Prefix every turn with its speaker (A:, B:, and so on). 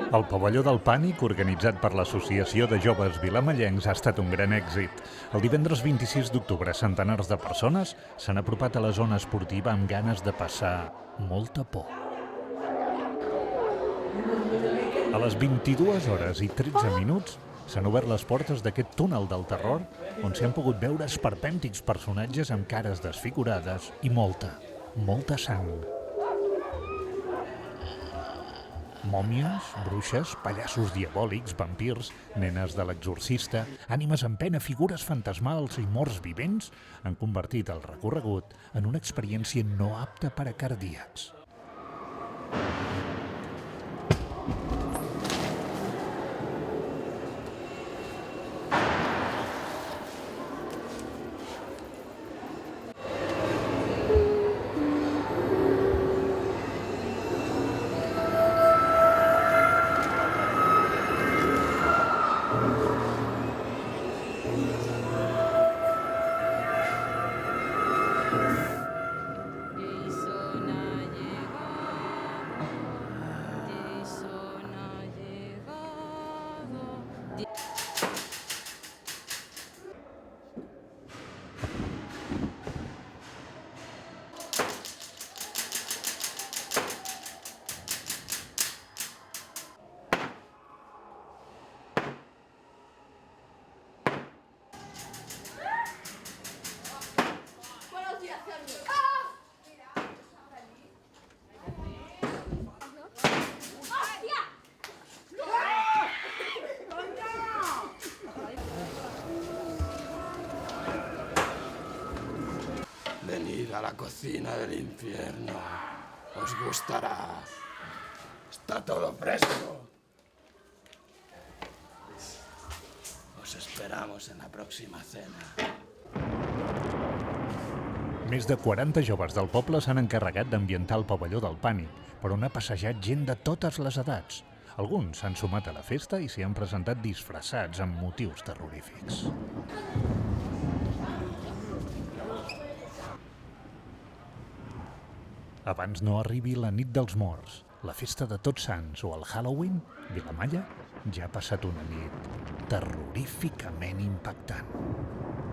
A: El Pavelló del Pànic, organitzat per l'Associació de Joves Vilamallencs, ha estat un gran èxit. El divendres 26 d'octubre, centenars de persones s'han apropat a la zona esportiva amb ganes de passar molta por. A les 22 hores i 13 minuts s'han obert les portes d'aquest túnel del terror on s'hi han pogut veure esperpèntics personatges amb cares desfigurades i molta sang. Mòmies, bruixes, pallassos diabòlics, vampirs, nenes de l'exorcista, ànimes en pena, figures fantasmals i morts vivents han convertit el recorregut en una experiència no apta per a cardíacs.
B: Jason ha llegado. Jason ha llegado.
C: Venid a la cocina del infierno. Os gustará. Está todo fresco. Os esperamos en la próxima cena.
A: Més de 40 joves del poble s'han encarregat d'ambientar el Pavelló del Pànic, per on ha passejat gent de totes les edats. Alguns s'han sumat a la festa i s'hi han presentat disfressats amb motius terrorífics. Abans no arribi la nit dels morts, la festa de Tots Sants o el Halloween, Vilamalla ja ha passat una nit terroríficament impactant.